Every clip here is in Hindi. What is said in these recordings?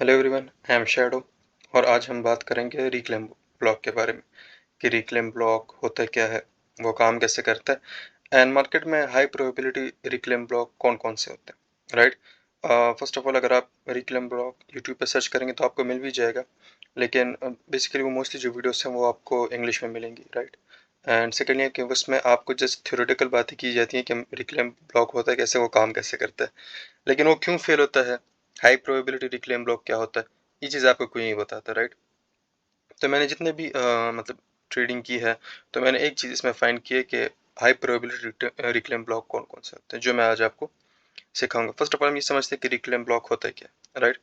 Hello everyone, I am shadow. और आज हम बात करेंगे रिक्लेम ब्लॉक के बारे में कि रिक्लेम ब्लॉक होता क्या है, वो काम कैसे करता है एंड मार्केट में हाई प्रोबेबिलिटी रिक्लेम ब्लॉक कौन कौन से होते हैं, राइट। फर्स्ट ऑफ ऑल, अगर आप रिक्लेम ब्लॉक यूट्यूब पे सर्च करेंगे तो आपको मिल भी जाएगा, लेकिन बेसिकली वो मोस्टली जो वीडियोस हैं वो आपको इंग्लिश में मिलेंगी, राइट। एंड सेकेंडली कि उसमें आपको जस्ट थ्योरेटिकल बातें की जाती हैं कि रिक्लेम ब्लॉक होता है कैसे, वो काम कैसे करता है, लेकिन वो क्यों फेल होता है, हाई प्रोबेबिलिटी रिक्लेम ब्लॉक क्या होता है, ये चीज़ आपको कोई नहीं बताता, राइट। तो मैंने जितने भी मतलब ट्रेडिंग की है, तो मैंने एक चीज़ इसमें फाइंड की है कि हाई प्रोबेबिलिटी रिक्लेम ब्लॉक कौन कौन से होते हैं, जो मैं आज आपको सिखाऊंगा। फर्स्ट ऑफ ऑल हम ये समझते हैं कि रिक्लेम ब्लॉक होता है क्या, राइट।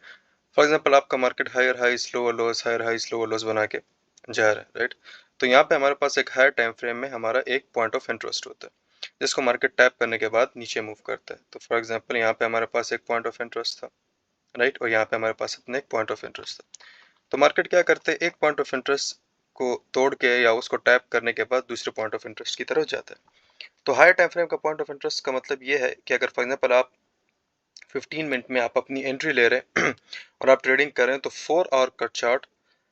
फॉर एग्जांपल आपका market higher highs lower lows higher highs lower lows बना के जा रहा है, राइट। तो यहाँ पे हमारे पास एक हायर टाइम फ्रेम में हमारा एक पॉइंट ऑफ इंटरेस्ट होता है, जिसको मार्केट टैप करने के बाद नीचे मूव करता है। तो फॉर एग्जांपल यहाँ पे हमारे पास एक पॉइंट ऑफ इंटरेस्ट था, राइट, और यहाँ पे हमारे पास अपने एक पॉइंट ऑफ इंटरेस्ट था। तो मार्केट क्या करते हैं, एक पॉइंट ऑफ इंटरेस्ट को तोड़ के या उसको टैप करने के बाद दूसरे पॉइंट ऑफ इंटरेस्ट की तरफ जाता है। तो हायर टाइम फ्रेम का पॉइंट ऑफ इंटरेस्ट का मतलब ये है कि अगर फॉर एग्जांपल आप 15 मिनट में आप अपनी एंट्री ले रहे हैं और आप ट्रेडिंग कर रहे हैं, तो 4 आवर का चार्ट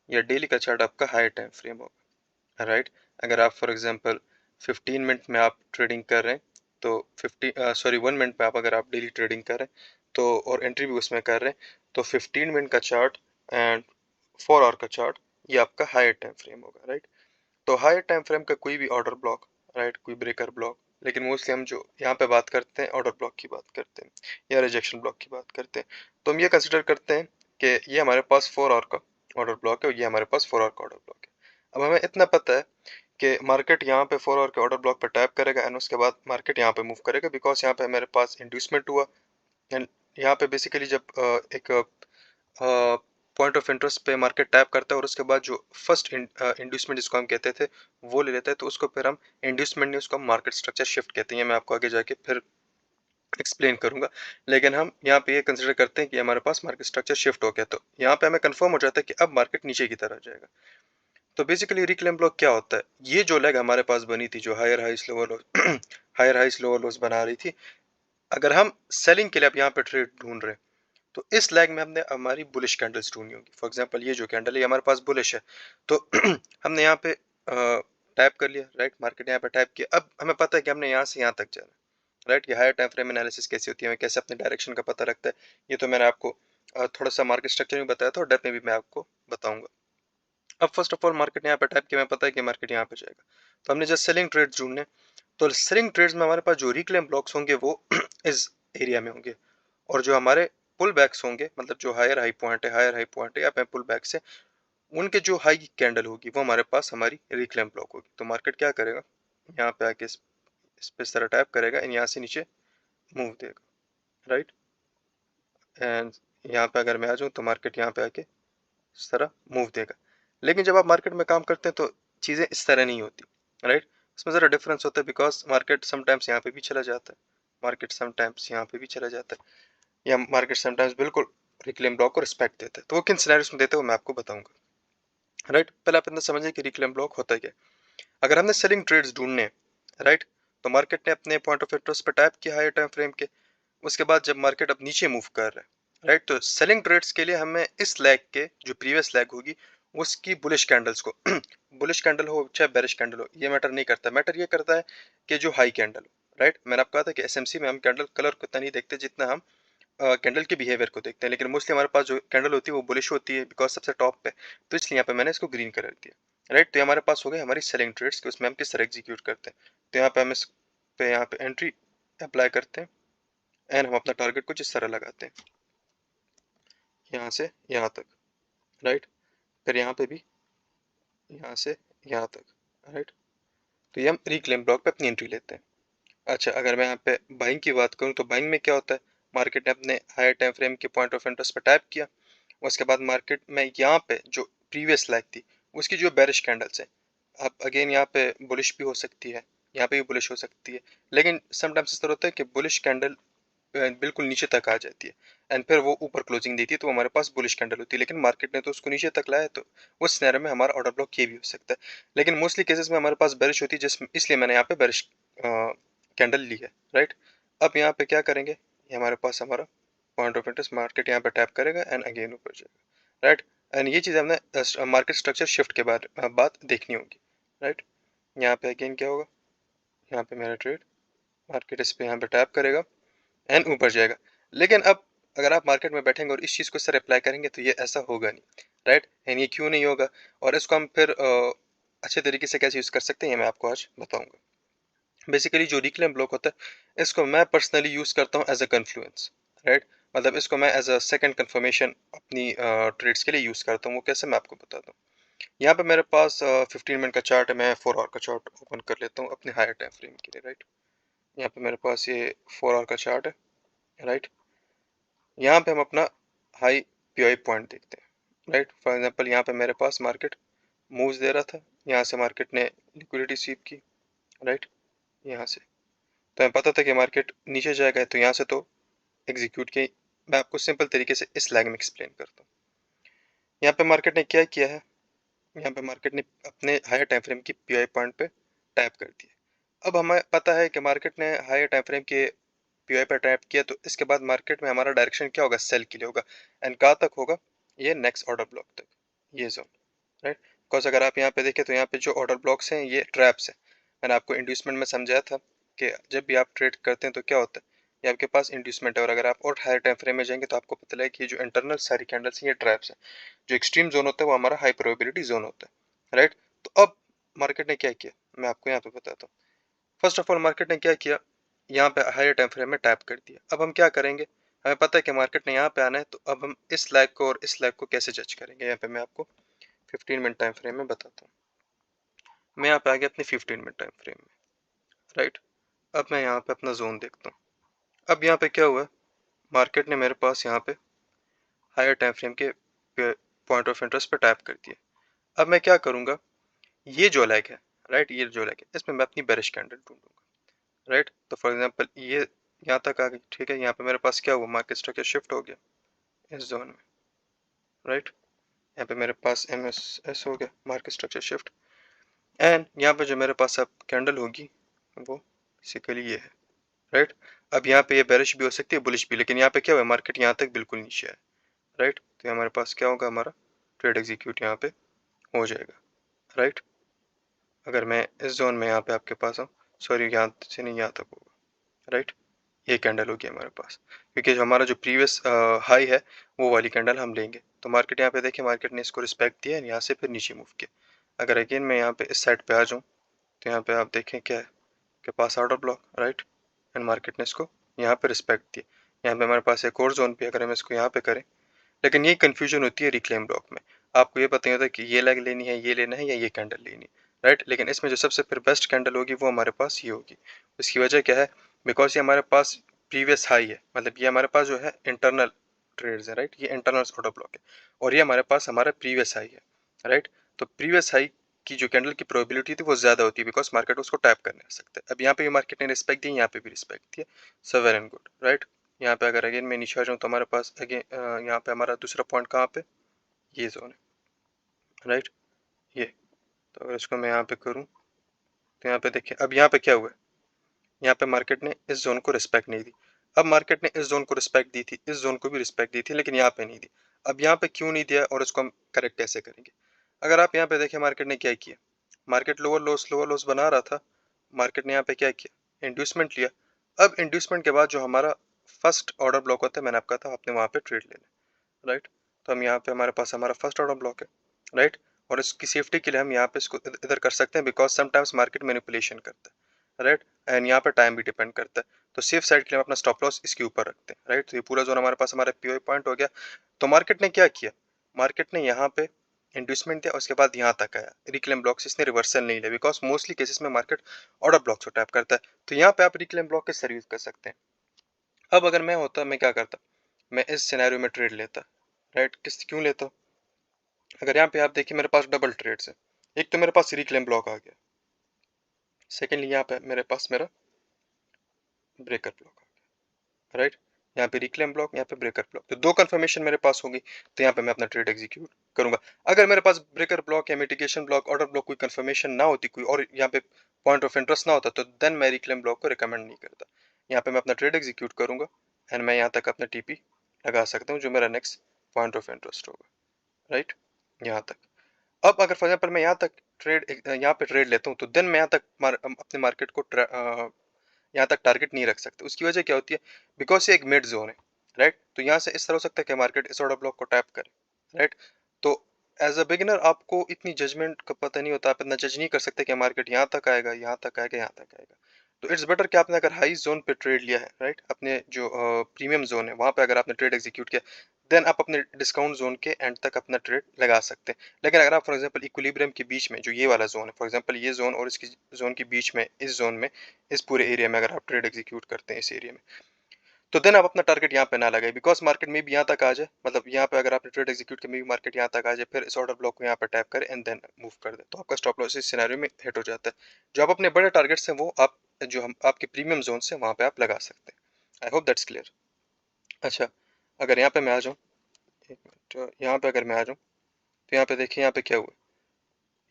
या डेली का चार्ट आपका हायर टाइम फ्रेम होगा, राइट। अगर आप फॉर एग्जांपल 15 मिनट में आप ट्रेडिंग कर रहे हैं, तो 1 मिनट में आप अगर आप डेली ट्रेडिंग कर रहे हैं तो और एंट्री भी उसमें कर रहे हैं, तो 15 मिनट का चार्ट एंड 4 आवर का चार्ट, ये आपका हायर टाइम फ्रेम होगा, राइट। तो हायर टाइम फ्रेम का कोई भी ऑर्डर ब्लॉक, राइट, कोई ब्रेकर ब्लॉक, लेकिन मोस्टली हम जो यहाँ पे बात करते हैं ऑर्डर ब्लॉक की बात करते हैं या रिजेक्शन ब्लॉक की बात करते हैं, तो हम ये कंसिडर करते हैं कि ये हमारे पास 4 आवर का ऑर्डर ब्लॉक है और ये हमारे पास 4 आवर का ऑर्डर ब्लॉक है। अब हमें इतना पता है कि मार्केट यहाँ पे 4 आवर के ऑर्डर ब्लॉक पे टैप करेगा एंड उसके बाद मार्केट यहाँ पे मूव करेगा, बिकॉज यहाँ पे हमारे पास इंड्यूसमेंट हुआ एंड यहाँ पे बेसिकली जब एक पॉइंट ऑफ इंटरेस्ट पे मार्केट टैप करता है और उसके बाद जो फर्स्ट इंड्यूसमेंट जिसको हम कहते थे वो ले लेता है, तो उसको फिर हम इंड्यूसमेंट नहीं, उसको हम मार्केट स्ट्रक्चर शिफ्ट कहते हैं। मैं आपको आगे जाके फिर एक्सप्लेन करूंगा, लेकिन हम यहाँ पे ये कंसिडर करते हैं कि हमारे पास मार्केट स्ट्रक्चर शिफ्ट हो गया, तो यहाँ पे हमें कंफर्म हो जाता है कि अब मार्केट नीचे की तरफ जाएगा। तो बेसिकली रिक्लेम ब्लॉक क्या होता है, ये जो लेग हमारे पास बनी थी, जो higher highs lower lows higher highs lower lows बना रही थी, अगर हम सेलिंग के लिए अब यहाँ पे ट्रेड ढूंढ रहे हैं, तो इस लैग में हमने हमारी बुलिश कैंडल्स ढूंढनी होगी। फॉर एग्जांपल ये जो कैंडल है हमारे पास बुलिश है, तो हमने यहाँ पे टैप कर लिया, राइट, मार्केट यहाँ पे टैप किया। अब हमें पता है कि हमने यहाँ से यहाँ तक जाना है, राइट। ये हायर टाइम फ्रेम एनालिसिस कैसी होती है, हमें कैसे अपने डायरेक्शन का पता लगता है, ये तो मैंने आपको थोड़ा सा मार्केट स्ट्रक्चर में बताया था और डेप्थ में भी मैं आपको बताऊंगा। अब फर्स्ट ऑफ ऑल मार्केट यहाँ पे टैप किया, हमें पता है कि मार्केट यहाँ पे जाएगा, तो हमने जस्ट सेलिंग ट्रेड्स ढूंढने। तो सेलिंग ट्रेड्स में हमारे पास जो रिक्लेम ब्लॉक्स होंगे वो इस एरिया में होंगे, और जो हमारे पुल बैक्स होंगे, मतलब जो हायर हाई पॉइंट है या पुल बैक्स है, उनके जो हाई कैंडल होगी वो हमारे पास हमारी रिक्लेम ब्लॉक होगी। तो मार्केट क्या करेगा, यहाँ पे आके इस पे इस तरह टैप करेगा एंड यहाँ से नीचे मूव देगा, राइट। एंड यहाँ पे अगर मैं आ जाऊँ तो मार्केट यहाँ पे आके इस तरह मूव देगा। लेकिन जब आप मार्केट में काम करते हैं तो चीज़ें इस तरह नहीं होती, राइट। इसमें ज़रा डिफरेंस होता है, बिकॉज मार्केट समटाइम्स यहाँ पे भी चला जाता है, मार्केट समटाइम्स यहाँ पे भी चला जाता है, या मार्केट समटाइम्स बिल्कुल रिक्लेम ब्लॉक को रिस्पेक्ट देता है। तो वो किन सिनेरियोस में देते हैं वो मैं आपको बताऊंगा, राइट। पहले आप इतना समझिए कि रिक्लेम ब्लॉक होता है क्या। अगर हमने सेलिंग ट्रेड्स ढूंढने, राइट, तो मार्केट ने अपने पॉइंट ऑफ इंटरेस्ट पर टैप किया हायर टाइम फ्रेम के, उसके बाद जब मार्केट अब नीचे मूव कर रहा है, राइट, तो सेलिंग ट्रेड्स के लिए हमें इस लैग के जो प्रीवियस लैग होगी उसकी बुलिश कैंडल्स को बुलिश कैंडल हो चाहे बेरिश कैंडल हो, ये मैटर नहीं करता। मैटर ये करता है कि जो हाई कैंडल हो, राइट। मैंने आपको कहा था कि एसएमसी में हम कैंडल कलर को इतना नहीं देखते जितना हम कैंडल के बिहेवियर को देखते हैं, लेकिन मोस्टली हमारे पास जो कैंडल होती है वो बुलिश होती है, बिकॉज सबसे टॉप पे, तो इसलिए यहाँ पे मैंने इसको ग्रीन कलर दिया, राइट। तो ये हमारे पास हो गई हमारी सेलिंग ट्रेड्स कि उसमें हम किस तरह एग्जीक्यूट करते हैं। तो यहाँ पे हम इस पे यहाँ पे एंट्री अप्लाई करते हैं एंड हम अपना टारगेट कुछ इस तरह लगाते हैं, यहाँ से यहाँ तक, राइट। फिर यहाँ पे भी यहाँ से यहाँ तक, राइट। तो ये हम रिक्लेम ब्लॉक पे अपनी एंट्री लेते हैं। अच्छा, अगर मैं यहाँ पे बाइंग की बात करूँ तो बाइंग में क्या होता है, मार्केट ने अपने हायर टाइम फ्रेम के पॉइंट ऑफ इंटरेस्ट पे टैप किया, उसके बाद मार्केट में यहाँ पे जो प्रीवियस लैग थी उसकी जो बेरिश कैंडल्स है, अब अगेन यहाँ पे बुलिश भी हो सकती है, यहाँ पे भी बुलिश हो सकती है, लेकिन समटाइम्स इस तरह होता है कि बुलिश कैंडल बिल्कुल नीचे तक आ जाती है एंड फिर वो ऊपर क्लोजिंग देती है, तो हमारे पास बुलिश कैंडल होती है, लेकिन मार्केट ने तो उसको नीचे तक लाया, तो उस सिनेरियो में हमारा ऑर्डर ब्लॉक ये भी हो सकता है। लेकिन मोस्टली केसेस में हमारे पास बेरिश होती है, जिस इसलिए मैंने यहाँ पे बेरिश कैंडल ली है, राइट। अब यहाँ पे क्या करेंगे, ये हमारे पास हमारा पॉइंट ऑफ इंटरेस्ट, मार्केट यहाँ पे टैप करेगा एंड अगेन ऊपर जाएगा, राइट। एंड ये चीज़ हमने मार्केट स्ट्रक्चर शिफ्ट के बाद देखनी होगी, राइट। यहाँ पे अगेन क्या होगा, यहाँ पे मेरा ट्रेड, मार्केट इस पे यहाँ पे टैप करेगा एंड ऊपर जाएगा। लेकिन अब अगर आप मार्केट में बैठेंगे और इस चीज़ को इस तरह अप्लाई करेंगे तो ये ऐसा होगा नहीं, राइट। एंड ये क्यों नहीं होगा और इसको हम फिर अच्छे तरीके से कैसे यूज़ कर सकते हैं ये मैं आपको आज बताऊंगा। बेसिकली जो रिक्लेम ब्लॉक होता है इसको मैं पर्सनली यूज़ करता हूँ एज अ कन्फ्लुएंस, राइट। मतलब इसको मैं एज अ सेकंड कंफर्मेशन अपनी ट्रेड्स के लिए यूज़ करता हूँ। वो कैसे मैं आपको बताता हूँ। यहाँ पे मेरे पास 15 मिनट का चार्ट है, मैं 4 आवर का चार्ट ओपन कर लेता हूँ अपने हायर टाइम फ्रेम के लिए, राइट। यहाँ पे मेरे पास ये 4 आवर का चार्ट है, राइट। यहाँ पे हम अपना हाई पीआई पॉइंट देखते हैं, राइट। फॉर एग्जांपल यहाँ पे मेरे पास मार्केट मूव्स दे रहा था, यहाँ से मार्केट ने लिक्विडिटी स्वीप की, राइट। यहाँ से तो हमें पता था कि मार्केट नीचे जाएगा, तो यहाँ से तो एग्जीक्यूट की। मैं आपको सिंपल तरीके से इस स्लैग में एक्सप्लेन करता हूँ। यहाँ पे मार्केट ने क्या किया है, यहाँ पे मार्केट ने अपने हायर टाइम फ्रेम की पीआई पॉइंट पे टैप कर दिया। अब हमें पता है कि मार्केट ने हायर टाइम फ्रेम के पीआई पे टैप किया, तो इसके बाद मार्केट में हमारा डायरेक्शन क्या होगा, सेल के लिए होगा। एंड कहाँ तक होगा, ये नेक्स्ट ऑर्डर ब्लॉक तक, ये जोन, राइट। बिकॉज अगर आप यहाँ पे देखें तो यहाँ पे जो ऑर्डर ब्लॉक्स हैं ये ट्रैप्स हैं। मैंने आपको इंड्यूसमेंट में समझाया था कि जब भी आप ट्रेड करते हैं तो क्या होता है, ये आपके पास इंड्यूसमेंट है। और अगर आप और हायर टाइम फ्रेम में जाएंगे तो आपको पता लगेगा कि जो इंटरनल सारी कैंडल्स हैं ये ट्रैप्स हैं। जो एक्सट्रीम जोन होता है वो हमारा हाई प्रोबेबिलिटी जोन होता है, राइट। तो अब मार्केट ने क्या किया मैं आपको यहाँ पे बताता हूँ। फर्स्ट ऑफ ऑल मार्केट ने क्या किया, यहाँ पे हायर टाइम फ्रेम में टैप कर दिया। अब हम क्या करेंगे, हमें पता है कि मार्केट ने यहाँ पे आना है, तो अब हम इस लैग को और इस लैग को कैसे जज करेंगे, यहाँ पे मैं आपको 15 मिनट टाइम फ्रेम में बताता हूँ। मैं यहाँ पे आ गया अपने 15 मिनट टाइम फ्रेम में, राइट। अब मैं यहाँ पे अपना जोन देखता हूँ। अब यहाँ पे क्या हुआ, मार्केट ने मेरे पास यहाँ पे हायर टाइम फ्रेम के पॉइंट ऑफ इंटरेस्ट पे टैप कर दिया। अब मैं क्या करूँगा, ये जो लैग है, राइट, ये जो लैग है इसमें मैं अपनी बेरिश कैंडल ढूंढूंगा, राइट। तो फॉर एग्जांपल ये यहाँ तक आ गई, ठीक है। यहाँ पे मेरे पास क्या हुआ, मार्केट स्ट्रक्चर शिफ्ट हो गया इस जोन में, राइट। यहाँ पे मेरे पास MSS हो गया, मार्केट स्ट्रक्चर शिफ्ट। एंड यहाँ पे जो मेरे पास अब कैंडल होगी वो बेसिकली ये है, राइट। अब यहाँ पे ये बेरिश भी हो सकती है, बुलिश भी, लेकिन यहाँ पे क्या हुआ, मार्केट यहाँ तक बिल्कुल नीचे है, राइट। तो हमारे पास क्या होगा, हमारा ट्रेड एग्जीक्यूट यहाँ पे हो जाएगा, राइट। अगर मैं इस जोन में यहाँ पे आपके पास हूँ, सॉरी यहाँ से नहीं, यहाँ तक होगा, राइट। ये कैंडल होगी हमारे पास, क्योंकि जो हमारा जो प्रीवियस हाई है वो वाली कैंडल हम लेंगे। तो मार्केट यहाँ पे देखिए, मार्केट ने इसको रिस्पेक्ट दिया, यहाँ से फिर नीचे मूव किया। अगर अगेन मैं यहाँ पे इस साइड पे आ जाऊँ तो यहाँ पे आप देखें क्या है के पास order block, right. And market ने इसको यहाँ पे रिस्पेक्ट दिया। यहाँ पे हमारे पास एक और जोन भी, अगर हम इसको यहाँ पे करें, लेकिन ये कंफ्यूजन होती है रिक्लेम ब्लॉक में। आपको ये पता नहीं होता कि ये लेग लेनी है, ये लेना है या ये कैंडल लेनी है, राइट। लेकिन इसमें जो सबसे फिर बेस्ट कैंडल होगी वो हमारे पास ये होगी। इसकी वजह क्या है, बिकॉज ये हमारे पास प्रीवियस हाई है, मतलब ये हमारे पास जो है इंटरनल ट्रेड्स है, राइट। ये इंटरनल ऑर्डर ब्लॉक है और ये हमारे पास हमारा प्रीवियस हाई है, राइट। तो प्रीवियस हाई की जो कैंडल की प्रोबेबिलिटी थी वो ज्यादा होती है, बिकॉज मार्केट उसको टैप करने आ सकता है। अब यहाँ पे भी मार्केट ने रिस्पेक्ट दी, यहाँ पे भी रिस्पेक्ट दिया, so well and good, right. यहाँ पे अगर अगेन मैं नीचे आ जाऊँ तो हमारे पास अगेन यहाँ पे हमारा दूसरा पॉइंट कहाँ पे, ये जोन है, राइट। ये तो अगर इसको मैं यहाँ पे करूँ तो यहाँ पे देखिए, अब यहाँ पे क्या हुआ है, यहाँ पे मार्केट ने इस जोन को रिस्पेक्ट नहीं दी। अब मार्केट ने इस जोन को रिस्पेक्ट दी थी, इस जोन को भी रिस्पेक्ट दी थी, लेकिन यहाँ पे नहीं दी। अब यहाँ पे क्यों नहीं दिया और इसको हम करेक्ट कैसे करेंगे। अगर आप यहाँ पे देखें मार्केट ने क्या किया, मार्केट लोअर लोस बना रहा था, मार्केट ने यहाँ पे क्या किया, इंड्यूसमेंट लिया। अब इंड्यूसमेंट के बाद जो हमारा फर्स्ट ऑर्डर ब्लॉक होता है, मैंने आपका था आपने वहाँ पे ट्रेड लेना, राइट। तो हम यहाँ पे हमारे पास हमारा फर्स्ट ऑर्डर ब्लॉक है, राइट। और इसकी सेफ्टी के लिए हम यहाँ पे इसको इधर कर सकते हैं, बिकॉज समटाइम्स मार्केट मैनिपुलेशन करता है, राइट। एंड यहाँ पे टाइम भी डिपेंड करता है। तो सेफ साइड के लिए हम अपना स्टॉप लॉस इसके ऊपर रखते हैं, राइट। तो ये पूरा जोन हमारे पास हमारा पीओ पॉइंट हो गया। तो मार्केट ने क्या किया, मार्केट ने यहाँ पे इंड्यूसमेंट दिया, उसके बाद यहाँ तक आया, रिक्लेम ब्लॉक्स इसने रिवर्सल नहीं लिया, बिकॉज मोस्टली केसेस में मार्केट ऑर्डर ब्लॉक्स को टैप करता है। तो यहाँ पे आप रिक्लेम ब्लॉक के सर्विस कर सकते हैं। अब अगर मैं होता, मैं क्या करता, मैं इस सिनेरियो में ट्रेड लेता, राइट। किस क्यों लेता हूँ, अगर यहाँ पे आप देखिए मेरे पास डबल ट्रेड्स है। एक तो मेरे पास रिक्लेम ब्लॉक आ गया, सेकेंडली यहाँ पे मेरे पास मेरा ब्रेकर ब्लॉक आ गया, राइट। यहाँ पे रिक्लेम ब्लॉक, यहाँ पे ब्रेकर ब्लॉक, तो दो कंफर्मेशन मेरे पास होगी। तो यहाँ पे मैं अपना ट्रेड एग्जीक्यूट करूंगा। अगर मेरे पास ब्रेकर ब्लॉक या मिटिगेशन ब्लॉक, ऑर्डर ब्लॉक कोई कंफर्मेशन ना होती कोई, और यहाँ पे पॉइंट ऑफ इंटरेस्ट ना होता, तो देन मैं रिक्लेम ब्लॉक को रिकमेंड नहीं करता। यहाँ पे मैं अपना ट्रेड एग्जीक्यूट करूंगा एंड मैं यहाँ तक अपना टीपी लगा सकता हूँ जो मेरा नेक्स्ट पॉइंट ऑफ इंटरेस्ट होगा, राइट, यहाँ तक। अब अगर फॉर एग्जाम्पल मैं यहाँ तक यहाँ पे ट्रेड लेता हूँ तो देन मैं यहाँ तक अपने मार्केट को यहाँ तक टारगेट नहीं रख सकते। उसकी वजह क्या होती है? बिकॉज ये एक मिड जोन है, राइट। तो यहाँ से इस तरह हो सकता है कि मार्केट इस ऑर्डर ब्लॉक को टैप करे, राइट। तो एज अ बिगिनर आपको इतनी जजमेंट का पता नहीं होता, आप इतना जज नहीं कर सकते कि मार्केट यहाँ तक आएगा, यहाँ तक आएगा, यहाँ तक आएगा। तो इट्स बेटर कि आपने अगर हाई जोन पे ट्रेड लिया है, राइट, अपने जो प्रीमियम जोन है वहाँ पे अगर आपने ट्रेड एग्जीक्यूट किया, देन आप अपने डिस्काउंट जोन के एंड तक अपना ट्रेड लगा सकते हैं। लेकिन अगर आप फॉर एग्जांपल इक्विलिब्रियम के बीच में जो ये वाला जोन है, फॉर एग्जांपल ये जोन और इसकी जोन के बीच में, इस जोन में, इस पूरे एरिया में अगर आप ट्रेड एग्जीक्यूट करते हैं इस एरिया में, तो देन आप अपना टारगेट यहाँ पे ना लगाए, बिकॉज मार्केट में भी यहाँ तक आ जाए, मतलब यहाँ पे अगर आपने ट्रेड एग्जीक्यूट किया, मार्केट यहाँ तक आ जाए, फिर इस ऑर्डर ब्लॉक को यहाँ पे टैप करे एंड देन मूव कर दे, तो आपका स्टॉप लॉस इस सिनेरियो में हिट हो जाता है। जो आप अपने बड़े टारगेट्स हैं वो आप जो हम आपके प्रीमियम जोन से वहाँ पे आप लगा सकते हैं। I hope that's clear. अच्छा, अगर यहाँ पे मैं आ जाऊँ, एक मिनट, तो यहाँ पे अगर मैं आ जाऊँ तो यहाँ पे देखिए यहाँ पे क्या हुआ।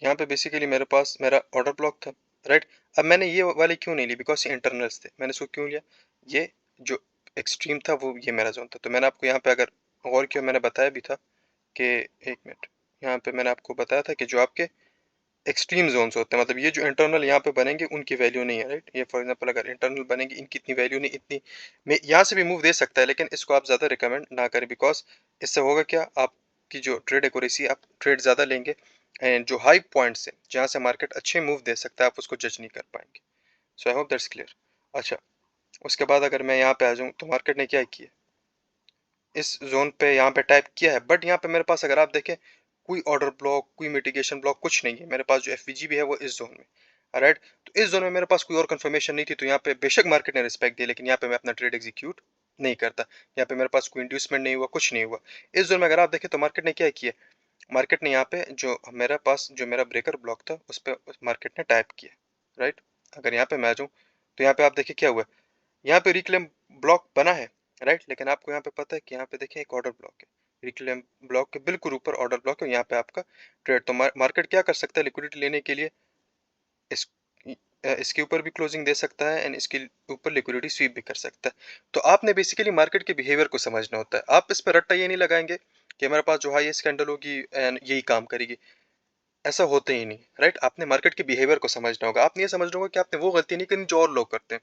यहाँ पे बेसिकली मेरे पास मेरा ऑर्डर ब्लॉक था, राइट। अब मैंने ये वाले क्यों नहीं ली, बिकॉज ये इंटरनल्स थे। मैंने इसको क्यों लिया, ये जो एक्सट्रीम था वो ये मेरा जोन था। तो मैंने आपको यहाँ पे अगर गौर किया, मैंने बताया भी था कि, एक मिनट, यहाँ पे मैंने आपको बताया था कि जो आपके एक्सट्रीम जोन्स होते हैं, मतलब ये जो इंटरनल यहाँ पे बनेंगे उनकी वैल्यू नहीं है, राइट। ये फॉर एग्जांपल अगर इंटरनल बनेंगे, इनकी इतनी वैल्यू नहीं, इतनी में यहाँ से भी मूव दे सकता है, लेकिन इसको आप ज़्यादा रिकमेंड ना करें, बिकॉज इससे होगा क्या, आपकी जो ट्रेड एक्यूरेसी, आप ट्रेड ज़्यादा लेंगे एंड जो हाई पॉइंट्स है जहाँ से मार्केट अच्छे मूव दे सकता है, आप उसको जज नहीं कर पाएंगे। सो आई होप दैट्स क्लियर। अच्छा, उसके बाद अगर मैं यहाँ पे आ जाऊँ तो मार्केट ने क्या किया, इस जोन पे यहाँ पे टाइप किया है, बट यहाँ पे मेरे पास अगर आप देखें कोई ऑर्डर ब्लॉक, कोई मिटिगेशन ब्लॉक कुछ नहीं है। मेरे पास जो एफवीजी भी है वो इस जोन में, राइट। तो इस जोन में मेरे पास कोई और कंफर्मेशन नहीं थी, तो यहाँ पे बेशक मार्केट ने रिस्पेक्ट दिया, लेकिन यहाँ पे मैं अपना ट्रेड एग्जीक्यूट नहीं करता। यहाँ पे मेरे पास कोई इंड्यूसमेंट नहीं हुआ, कुछ नहीं हुआ। इस जोन में अगर आप देखें तो मार्केट ने क्या किया, मार्केट ने यहाँ पे जो मेरे पास जो मेरा ब्रेकर ब्लॉक था उस पर मार्केट ने टाइप किया, राइट। अगर यहाँ पे मैं आ जाऊँ तो यहाँ पे आप देखिए क्या हुआ, यहाँ पे रिक्लेम ब्लॉक बना है, राइट। लेकिन आपको यहाँ पे पता है कि यहाँ पे देखिए एक ऑर्डर ब्लॉक है, रिक्लेम ब्लॉक के बिल्कुल ऊपर ऑर्डर ब्लॉक है, यहाँ पे आपका ट्रेड। तो मार्केट क्या कर सकता है लिक्विडिटी लेने के लिए, इस इसके ऊपर भी क्लोजिंग दे सकता है एंड इसके ऊपर लिक्विडिटी स्वीप भी कर सकता है। तो आपने बेसिकली मार्केट के बिहेवियर को समझना होता है। आप इस पर रट्टा ये नहीं लगाएंगे कि हमारे पास जो हाईएस्ट कैंडल होगी एंड यही काम करेगी, ऐसा होते ही नहीं, राइट। आपने मार्केट के बिहेवियर को समझना होगा। आपने ये समझना होगा कि आपने वो गलती नहीं करनी जो और लोग करते हैं।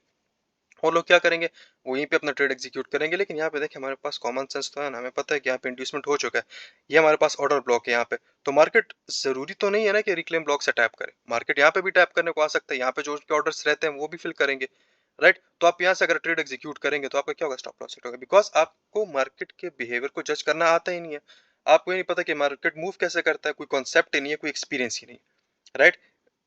और लोग क्या करेंगे, वहीं पे अपना ट्रेड एग्जीक्यूट करेंगे। लेकिन यहाँ पे देखिए हमारे पास कॉमन सेंस तो है ना, हमें पता है कि यहाँ पे इंड्यूसमेंट हो चुका है, ये हमारे पास ऑर्डर ब्लॉक है यहाँ पे। तो मार्केट जरूरी तो नहीं है ना कि रिक्लेम ब्लॉक से टैप करे, मार्केट यहाँ पे भी टैप करने को आ सकता है, यहाँ पे जो उसके ऑर्डर्स रहते हैं वो भी फिल करेंगे, राइट। तो आप यहाँ से अगर ट्रेड एग्जीक्यूट करेंगे तो आपका क्या होगा, स्टॉप लॉस हिट होगा, बिकॉज आपको मार्केट के बिहेवियर को जज करना आता ही नहीं है। आपको ये नहीं पता कि मार्केट मूव कैसे करता है, कोई कॉन्सेप्ट ही नहीं है, कोई एक्सपीरियंस ही नहीं, राइट।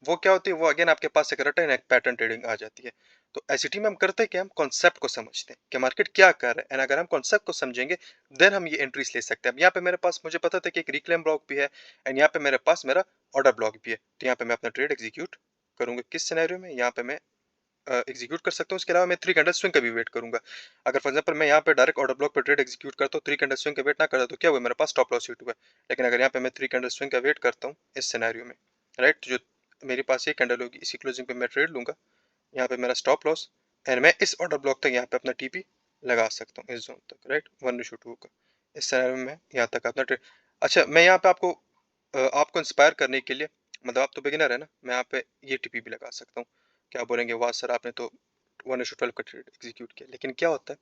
वो क्या होती है, वो अगेन आपके पास एक रटन एक पैटर्न ट्रेडिंग आ जाती है। तो एसईटी में हम करते हैं कि हम कॉन्सेप्ट को समझते हैं कि मार्केट क्या कर रहा है, एंड अगर हम कॉन्सेप्ट को समझेंगे देन हम ये एंट्रीज ले सकते हैं। अब यहाँ पे मेरे पास मुझे पता था कि एक रिक्लेम ब्लॉक भी है एंड यहाँ पे मेरे पास मेरा ऑर्डर ब्लॉक भी है, तो यहाँ पे मैं अपना ट्रेड एग्जीक्यूट करूंगा। किस सिनेरियो में, यहाँ पे मैं एग्जीक्यूट कर सकता हूँ। इसके अलावा मैं 3 कैंडल स्विंग का भी वेट करूंगा। अगर फॉर एग्जांपल मैं यहाँ पे डायरेक्ट ऑर्डर ब्लॉक पे ट्रेड एग्जीक्यूट करता हूँ, 3 कैंडल स्विंग का वेट ना करता, तो क्या हुआ, मेरे पास स्टॉप लॉस हिट हुआ। लेकिन अगर यहाँ पे मैं 3 कैंडल स्विंग का वेट करता हूँ इस सिनेरियो में, राइट, जो मेरे पास ये कैंडल होगी इसी क्लोजिंग पे मैं ट्रेड लूंगा, यहाँ पे मेरा स्टॉप लॉस, एंड मैं इस ऑर्डर ब्लॉक तक यहाँ पे अपना टीपी लगा सकता हूँ, इस जोन तक, राइट, 1:2 का। इस सिनेरियो में मैं यहाँ तक अपना ट्रेड। अच्छा, मैं यहाँ पे आपको इंस्पायर करने के लिए, मतलब आप तो बिगिनर है ना, मैं यहाँ पे ये टीपी भी लगा सकता हूँ। क्या बोलेंगे, वाह सर आपने तो 1:12 का ट्रेड एग्जीक्यूट किया। लेकिन क्या होता है,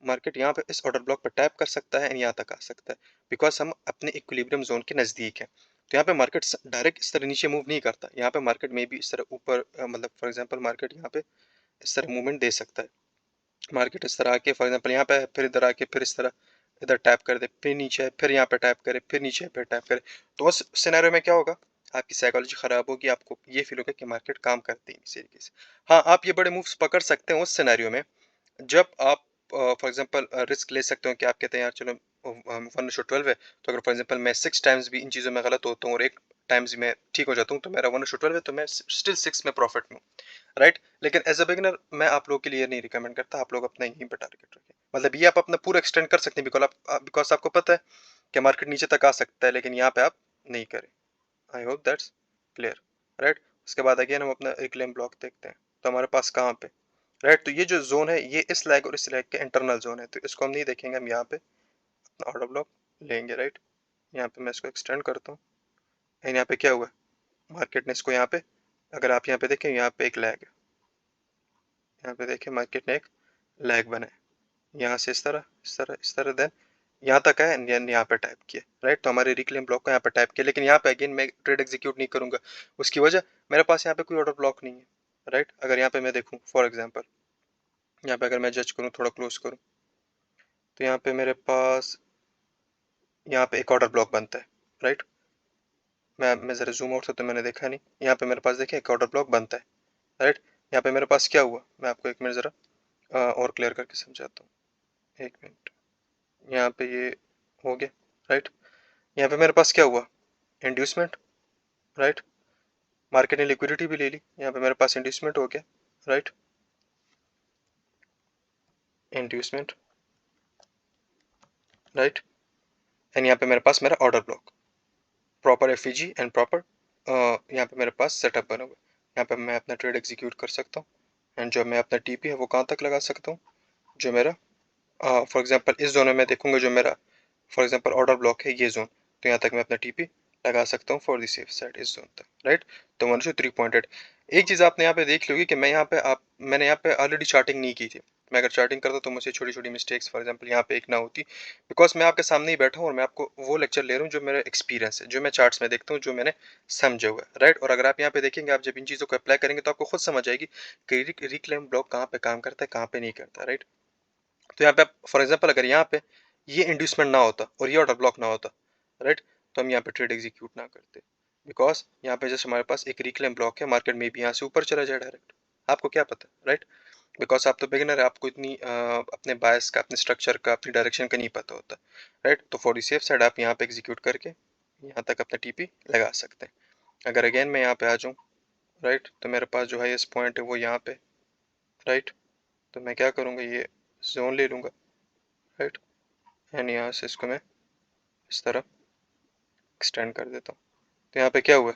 मार्केट यहाँ पे इस ऑर्डर ब्लॉक पर टैप कर सकता है एंड यहाँ तक आ सकता है, बिकॉज हम अपने इक्विलिब्रियम जोन के नज़दीक है। तो यहाँ पे मार्केट डायरेक्ट इस तरह नीचे मूव नहीं करता, यहाँ पे मार्केट में भी इस तरह ऊपर मतलब फॉर एग्जांपल मार्केट यहाँ पे इस तरह मूवमेंट दे सकता है। मार्केट इस तरह आके फॉर एग्जांपल यहाँ पे है, फिर इधर आके फिर इस तरह इधर टैप कर दे, फिर नीचे है, फिर यहाँ पे टैप करे, फिर नीचे है, फिर टैप करे। तो उस सिनेरियो में क्या होगा, आपकी साइकोलॉजी खराब होगी, आपको ये फील होगा कि मार्केट काम करती है इस तरीके से। हाँ, आप ये बड़े मूव्स पकड़ सकते हैं उस सिनेरियो में जब आप फॉर एग्जांपल रिस्क ले सकते हो कि आप कहते हैं यार चलो 1:12 है, तो अगर फॉर एग्जांपल मैं 6 टाइम्स भी इन चीज़ों में गलत होता हूँ और एक टाइम्स में ठीक हो जाता हूँ, तो मेरा 1:12 है, तो मैं स्टिल 6 में प्रॉफिट में हूँ, राइट। लेकिन एज अ बिगिनर मैं आप लोगों के लिए नहीं रिकमेंड करता, आप लोग अपना यहीं पे टारगेट रखें। मतलब ये आप अपना पूरा एक्सटेंड कर सकते हैं, बिकॉज आपको पता है कि मार्केट नीचे तक आ सकता है, लेकिन यहाँ पे आप नहीं करें। I hope that's clear, right. उसके बाद अगेन हम अपना रिक्लेम ब्लॉक देखते हैं, तो हमारे पास कहाँ पे, राइट। तो ये जो जोन है ये इस लैग और इस लैग के इंटरनल जोन है, तो इसको हम नहीं देखेंगे, हम यहाँ पे अपना ऑर्डर ब्लॉक लेंगे, राइट। यहाँ पे मैं इसको एक्सटेंड करता हूँ एंड यहाँ पे क्या हुआ, मार्केट ने इसको यहाँ पे, अगर आप यहाँ पे देखें यहाँ पे एक लैग है, यहाँ पे देखें मार्केट ने एक लैग बनाया, यहाँ से इस तरह इस तरह इस तरह, देन यहाँ तक है एंड यहाँ पे टाइप किया, राइट। तो हमारे रिक्लेम ब्लॉक को यहाँ पे टाइप किया, लेकिन यहाँ पे अगेन मैं ट्रेड एग्जीक्यूट नहीं करूंगा, उसकी वजह मेरे पास यहाँ पे कोई ऑर्डर ब्लॉक नहीं है, राइट। अगर यहाँ पे मैं देखूँ फॉर एग्जाम्पल, यहाँ पे अगर मैं जज करूँ, थोड़ा क्लोज करूँ, तो यहाँ पे मेरे पास यहाँ पे एक ऑर्डर ब्लॉक बनता है, राइट। मैं ज़रा जूम आउट था तो मैंने देखा नहीं, यहाँ पे मेरे पास देखिए एक ऑर्डर ब्लॉक बनता है, राइट। यहाँ पे मेरे पास क्या हुआ, मैं आपको एक मिनट ज़रा और क्लियर करके समझाता हूँ, एक मिनट। यहाँ पे ये हो गया, राइट। यहाँ पे मेरे पास क्या हुआ, इंड्यूसमेंट, राइट। मार्केट ने लिक्विडिटी भी ले ली, यहाँ पे मेरे पास इंड्यूसमेंट हो गया, राइट। Inducement, right. एंड यहाँ पे मेरे पास मेरा order block, proper FEG and proper यहाँ पे मेरे पास सेटअप बना हुआ है। यहाँ पे मैं अपना ट्रेड एग्जीक्यूट कर सकता हूँ एंड जो मैं अपना टीपी है वो कहाँ तक लगा सकता हूँ, जो मेरा फॉर एग्जांपल इस जोन में मैं देखूंगा, जो मेरा फॉर एग्जांपल ऑर्डर ब्लॉक है ये जोन, तो यहाँ तक मैं अपना टीपी लगा सकता हूँ फॉर द सेफ साइड इस जोन तक, राइट। तो 1 3 पॉइंटेड। एक चीज़ आपने यहाँ पे देख लोगी कि मैं यहाँ पे मैंने यहाँ पे ऑलरेडी चार्टिंग नहीं की थी, मैं अगर चार्टिंग करता तो मुझसे छोटी छोटी मिस्टेक्स फॉर एग्जांपल यहाँ पे एक ना होती, बिकॉज मैं आपके सामने ही बैठा हूँ और मैं आपको वो लेक्चर ले रहा हूँ जो मेरा एक्सपीरियंस है, जो मैं चार्ट्स में देखता हूँ, जो मैंने समझा हुआ है, राइट। और अगर आप यहाँ पे देखेंगे, आप जब इन चीज़ों को अप्लाई करेंगे तो आपको खुद समझ आएगी कि रिक्लेम ब्लॉक कहाँ पे काम करता है, कहाँ पे नहीं करता, राइट। तो यहाँ पे फॉर एग्जाम्पल अगर यहाँ पे ये इंड्यूसमेंट ना होता और ये ऑर्डर ब्लॉक ना होता, राइट, तो हम यहाँ पे ट्रेड एग्जीक्यूट ना करते, बिकॉज यहाँ पे जस्ट हमारे पास एक रिक्लेम ब्लॉक है, मार्केट में भी यहाँ से ऊपर चला जाए डायरेक्ट, आपको क्या पता, राइट। बिकॉज आप तो बिगिनर है, आपको इतनी अपने बायस का, अपने स्ट्रक्चर का, अपनी डायरेक्शन का नहीं पता होता, राइट। तो फॉर दी सेफ साइड आप यहाँ पे एग्जीक्यूट करके यहाँ तक अपना टीपी लगा सकते हैं। अगर अगेन मैं यहाँ पे आ जाऊँ, राइट, तो मेरे पास जो हाईएस्ट पॉइंट है वो यहाँ पे, राइट। तो मैं क्या करूँगा, ये जोन ले लूँगा, राइट। एंड यहाँ से इसको मैं इस तरह एक्सटेंड कर देता हूँ। तो यहाँ पे क्या हुआ,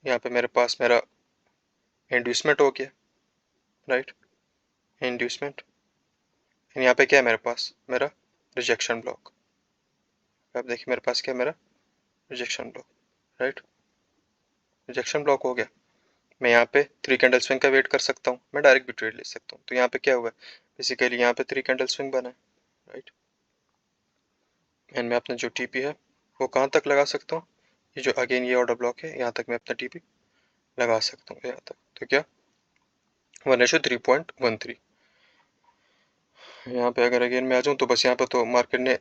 यहाँ पे मेरे पास मेरा इंड्यूसमेंट हो गया, राइट, इंड्यूसमेंट। यहाँ पे क्या है मेरे पास, मेरा रिजेक्शन ब्लॉक। आप देखिए मेरे पास क्या है, मेरा rejection block, right. Rejection block हो गया, मैं यहाँ पे 3 कैंडल स्विंग का वेट कर सकता हूँ, मैं डायरेक्ट भी ट्रेड ले सकता हूँ। तो यहाँ पे क्या हुआ, बेसिकली यहाँ पे 3 कैंडल स्विंग बना है, राइट। एंड मैं अपना जो टीपी है वो कहाँ तक लगा सकता हूँ, ये जो अगेन ये ऑर्डर ब्लॉक है, यहाँ तक मैं अपना टीपी लगा सकता हूँ, यहाँ तक। तो क्या 1:3.13। यहाँ पे अगर अगेन मैं आ जाऊँ तो बस यहाँ पे तो मार्केट ने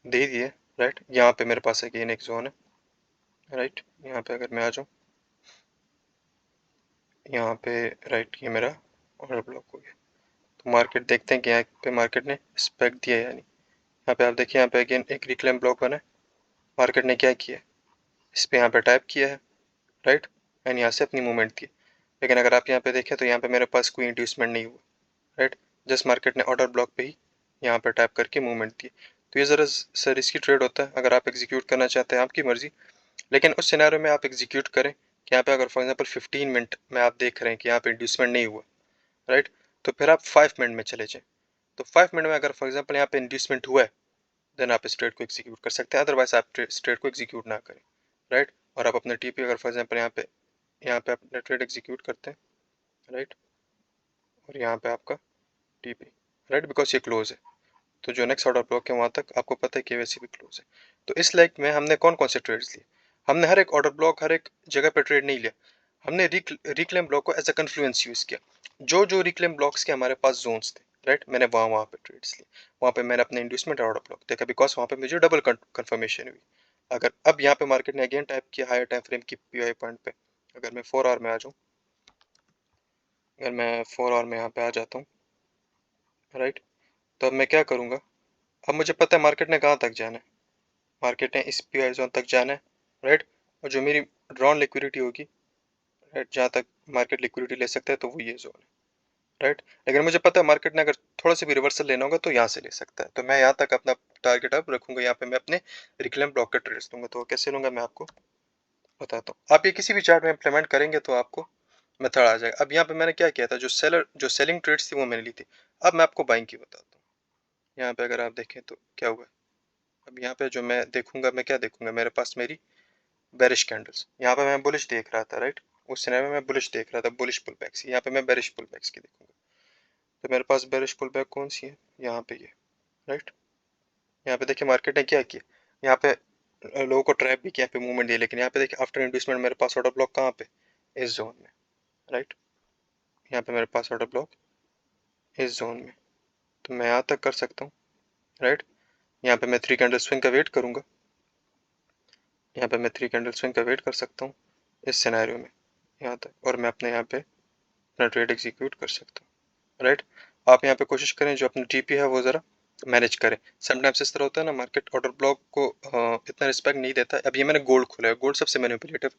दे दिए, राइट। यहाँ पे मेरे पास अगेन एक जोन है, राइट। यहाँ पे अगर मैं आ जाऊँ, यहाँ पे राइट, ये मेरा ऑर्डर ब्लॉक हो गया। तो मार्केट देखते हैं कि यहाँ पे मार्केट ने स्पेक दिया है या नहीं। यहाँ पे आप देखिए, यहाँ पे अगेन एक रिक्लेम ब्लॉक बना है, मार्केट ने क्या किया है, इस पे यहाँ पे टाइप किया है, राइट, एंड यहाँ से अपनी मूवमेंट दी। लेकिन अगर आप यहाँ पे देखें तो यहाँ पे मेरे पास कोई इंड्यूसमेंट नहीं हुआ, राइट। जस्ट मार्केट ने ऑर्डर ब्लॉक पे ही यहाँ पे टाइप करके मूवमेंट दी। तो ये ज़रा सा रिस्की ट्रेड होता है, अगर आप एग्जीक्यूट करना चाहते हैं आपकी मर्जी, लेकिन उस सिनेरियो में आप एग्जीक्यूट करें कि यहाँ पे अगर फॉर एग्जांपल 15 मिनट में आप देख रहे हैं कि यहाँ पे इंड्यूसमेंट नहीं हुआ, राइट, तो फिर आप 5 मिनट में चले जाएं। तो 5 मिनट में अगर फॉर एग्जांपल यहाँ पे इंड्यूसमेंट हुआ है, देन आप इस ट्रेड को एग्जीक्यूट कर सकते हैं, अदरवाइज आप इस ट्रेड को एग्जीक्यूट ना करें, राइट। और आप अपना टीपी अगर फॉर एग्जांपल यहाँ पे अपना ट्रेड एग्जीक्यूट करते हैं, राइट, और यहाँ पे आपका टीपी, राइट, बिकॉज ये क्लोज है, तो जो नेक्स्ट ऑर्डर ब्लॉक है वहाँ तक आपको पता है कि वैसे भी क्लोज है। तो इस लाइक में हमने कौन कौन से ट्रेड्स लिए, हमने हर एक ऑर्डर ब्लॉक, हर एक जगह पे ट्रेड नहीं लिया, हमने रिक्लेम ब्लॉक को एज अ कन्फ्लुएंस यूज़ किया। जो जो रिक्लेम ब्लॉक्स के हमारे पास जोन्स थे, राइट, मैंने वहाँ वहाँ पे ट्रेड्स लिए, वहाँ पे मैंने अपने इंड्यूसमेंट ऑर्डर ब्लॉक देखा, बिकॉज वहाँ पे मुझे डबल कन्फर्मेशन हुई। अगर अब यहाँ पे मार्केट ने अगेन टाइप किया हायर टाइम फ्रेम की पीआई पॉइंट पे, अगर मैं 4 आवर में आ जाऊँ, अगर मैं 4 आवर में यहाँ पे आ जाता हूँ, राइट, तो अब मैं क्या करूँगा, अब मुझे पता है मार्केट ने कहाँ तक जाना है, मार्केट ने इस पीआई जोन तक जाना है, राइट। और जो मेरी ड्रॉन लिक्विडिटी होगी, राइट, जहाँ तक मार्केट लिक्विडिटी ले सकता है तो वो ये जोन है, राइट। लेकिन मुझे पता है मार्केट ने अगर थोड़ा सा भी रिवर्सल लेना होगा तो यहाँ से ले सकता है, तो मैं यहाँ तक अपना टारगेट अब रखूंगा, यहाँ पे मैं अपने रिक्लेम ब्लॉक के ट्रेड्स लूंगा। तो कैसे लूंगा मैं आपको बताता हूँ, आप ये किसी भी चार्ट में इंप्लीमेंट करेंगे तो आपको मेथड आ जाएगा। अब यहाँ पे मैंने क्या किया था, जो सेलिंग ट्रेड्स थी वो मैंने ली थी, अब मैं आपको बाइंग की बताता हूँ। यहाँ पे अगर आप देखें तो क्या हुआ, अब यहाँ पे जो मैं देखूंगा, मैं क्या देखूंगा, मेरे पास मेरी बेरिश कैंडल्स, यहाँ पे मैं बुलिश देख रहा था, राइट। उस सिनेरियो में मैं बुलिश देख रहा था, बुलिश पुल बैक्स, यहाँ पे मैं बेरिश पुल बैक्स की देखूंगा। तो मेरे पास बेरिश पुल बैक कौन सी है, यहाँ पे ये, राइट। यहाँ पे देखिए मार्केट ने क्या किया, यहाँ पे लोगों को ट्रैप भी किया, यहाँ पे मूवमेंट दिया, लेकिन यहाँ पे देखिए आफ्टर इंड्यूसमेंट मेरे पास ऑर्डर ब्लॉक कहाँ पे, इस जोन में, राइट। यहाँ पे मेरे पास ऑर्डर ब्लॉक इस जोन में, तो मैं यहाँ तक कर सकता हूँ, राइट। यहाँ पे मैं 3 कैंडल स्विंग का वेट करूंगा, यहाँ पे मैं 3 कैंडल स्विंग का वेट कर सकता हूँ इस सिनेरियो में, यहाँ तक, और मैं अपने यहाँ पे अपना ट्रेड एग्जीक्यूट कर सकता हूँ, राइट। आप यहाँ पे कोशिश करें जो अपना टीपी है वो ज़रा मैनेज करें। समटाइम्स इस तरह होता है ना, मार्केट ऑर्डर ब्लॉक को इतना रिस्पेक्ट नहीं देता। अब ये मैंने गोल्ड खोला है, गोल्ड सबसे मैनिपुलेटिव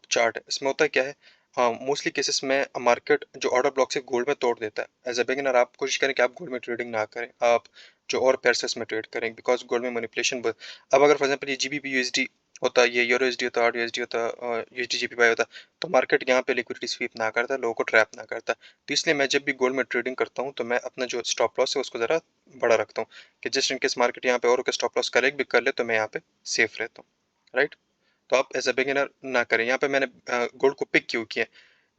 चार्ट है। इसमें होता है क्या है, मोस्टली केसेस में मार्केट जो ऑर्डर ब्लॉक से गोल्ड में तोड़ देता है। एज अ बिगिनर आप कोशिश करें कि आप गोल्ड में ट्रेडिंग ना करें, आप जो और पेयर्स में ट्रेड करें, बिकॉज गोल्ड में मैनिपुलेशन। अब अगर फॉर एग्जांपल ये जीबीपी यूएसडी होता, ये यूरो यूएसडी होता, आर यूएसडी होता, यूएसडी जीपीवाई होता, तो मार्केट यहाँ पे लिक्विडिटी स्वीप ना करता, लोगों को ट्रैप ना करता। तो इसलिए मैं जब भी गोल्ड में ट्रेडिंग करता हूँ तो मैं अपना जो स्टॉप लॉस है उसको ज़रा बड़ा रखता हूँ, कि जिस इनकेस मार्केट यहाँ पे और स्टॉप लॉस करेक्ट भी कर ले तो मैं यहाँ पे सेफ रहता हूँ, राइट। तो आप एज अ बिगिनर ना करें। यहाँ पे मैंने गोल्ड को पिक क्यों किया,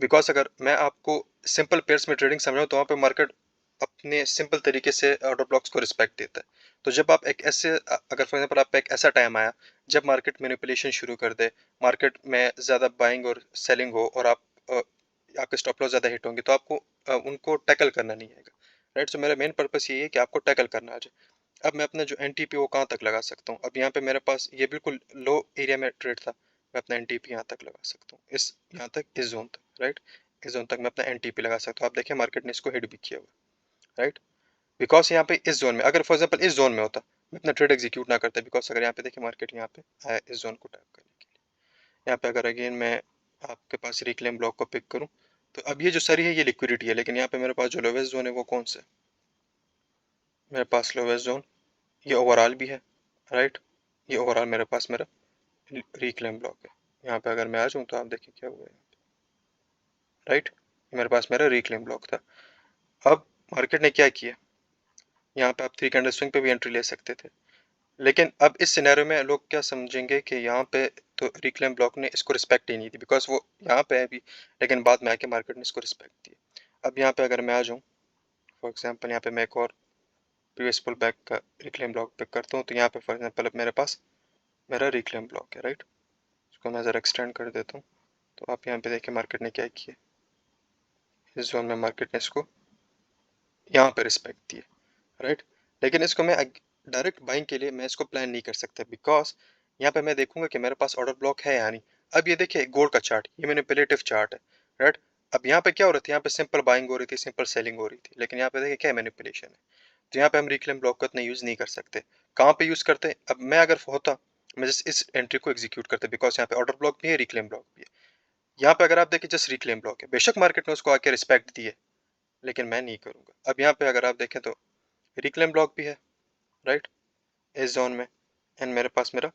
बिकॉज अगर मैं आपको सिंपल पेयर्स में ट्रेडिंग समझाऊँ तो वहाँ पे मार्केट अपने सिंपल तरीके से ऑर्डर ब्लॉक्स को रिस्पेक्ट देता है। तो जब आप एक ऐसे अगर फॉर एग्जांपल आप एक ऐसा टाइम आया जब मार्केट मैनिपुलेशन शुरू कर दे, मार्केट में ज़्यादा बाइंग और सेलिंग हो, और आप आपके स्टॉप लॉस ज़्यादा हिट होंगे, तो आपको उनको टैकल करना नहीं आएगा, राइट। सो मेरा मेन पर्पस ये है कि आपको टैकल करना आ जाए। अब मैं अपना जो एन टी पी वो कहाँ तक लगा सकता हूँ, अब यहाँ पे मेरे पास ये बिल्कुल लो एरिया में ट्रेड था, मैं अपना एन टी पी यहाँ तक लगा सकता हूँ, इस यहाँ तक, इस जोन तक, राइट। इस जोन तक मैं अपना एन टी पी लगा सकता हूँ। आप देखिए मार्केट ने इसको हिट भी किया हुआ, राइट। बिकॉज यहाँ पे इस जोन में, अगर फॉर एग्जाम्पल इस जोन में होता, मैं अपना ट्रेड एग्जीक्यूट ना करता, बिकॉज अगर यहाँ पे देखिए मार्केट यहाँ पे आया इस जोन को टैप करने के लिए, यहाँ पे अगर अगेन मैं आपके पास रिक्लेम ब्लॉक को पिक करूँ, तो अब ये जो सरी है ये लिक्विडिटी है, लेकिन यहाँ पे मेरे पास जो लोवेस्ट जोन है वो कौन सा है, मेरे पास लोवेस्ट जोन ये ओवरऑल भी है, राइट। ये ओवरऑल मेरे पास मेरा रिक्लेम ब्लॉक है। यहाँ पे अगर मैं आ जाऊँ तो आप देखिए क्या हुआ है, राइट। मेरे पास मेरा रिक्लेम ब्लॉक था। अब मार्केट ने क्या किया, यहाँ पे आप 3 कैंडल स्विंग पे भी एंट्री ले सकते थे, लेकिन अब इस सिनेरियो में लोग क्या समझेंगे कि यहाँ पे तो रिक्लेम ब्लॉक ने इसको रिस्पेक्ट ही नहीं दी, बिकॉज वो यहाँ पे है अभी, लेकिन बाद में आके मार्केट ने इसको रिस्पेक्ट दी। अब यहाँ पे अगर मैं आ जाऊँ, फॉर एग्जाम्पल यहाँ पे मैं एक और प्रीवियस पुल बैक का रिक्लेम ब्लॉक पिक करता हूँ, तो यहाँ पे फॉर एग्जाम्पल अब मेरे पास मेरा रिक्लेम ब्लॉक है, राइट। इसको मैं ज़रा एक्सटेंड कर देता हूँ, तो आप यहाँ पे देखिए मार्केट ने क्या किया, इस जोन में मार्केट ने इसको यहाँ पे रिस्पेक्ट दी है, राइट। लेकिन इसको मैं डायरेक्ट बाइंग के लिए मैं इसको प्लान नहीं कर सकता, बिकॉज यहाँ पे मैं देखूंगा कि मेरे पास ऑर्डर ब्लॉक है या नहीं। अब ये देखिए गोल्ड का चार्ट, ये मैनिपुलेटिव चार्ट है, राइट। अब यहाँ पे क्या हो रहा था, यहाँ पे सिंपल बाइंग हो रही थी, सिंपल सेलिंग हो रही थी, लेकिन यहाँ पे देखिए क्या मैनिपुलेशन है। तो यहाँ पे हम रिक्लेम ब्लॉक का इतना यूज नहीं कर सकते। कहाँ पे यूज करते, अब मैं अगर होता, मैं जस्ट इस एंट्री को एग्जीक्यूट करते, बिकॉज यहाँ पे ऑर्डर ब्लॉक भी है, रिक्लेम ब्लॉक भी है। यहाँ पे अगर आप देखिए जस्ट रिक्लेम ब्लॉक है, बेशक मार्केट ने उसको आके रिस्पेक्ट दी है, लेकिन मैं नहीं करूंगा। अब यहाँ पे अगर आप देखें तो रिक्लेम ब्लॉक भी है, राइट, इस जोन में, एंड मेरे पास मेरा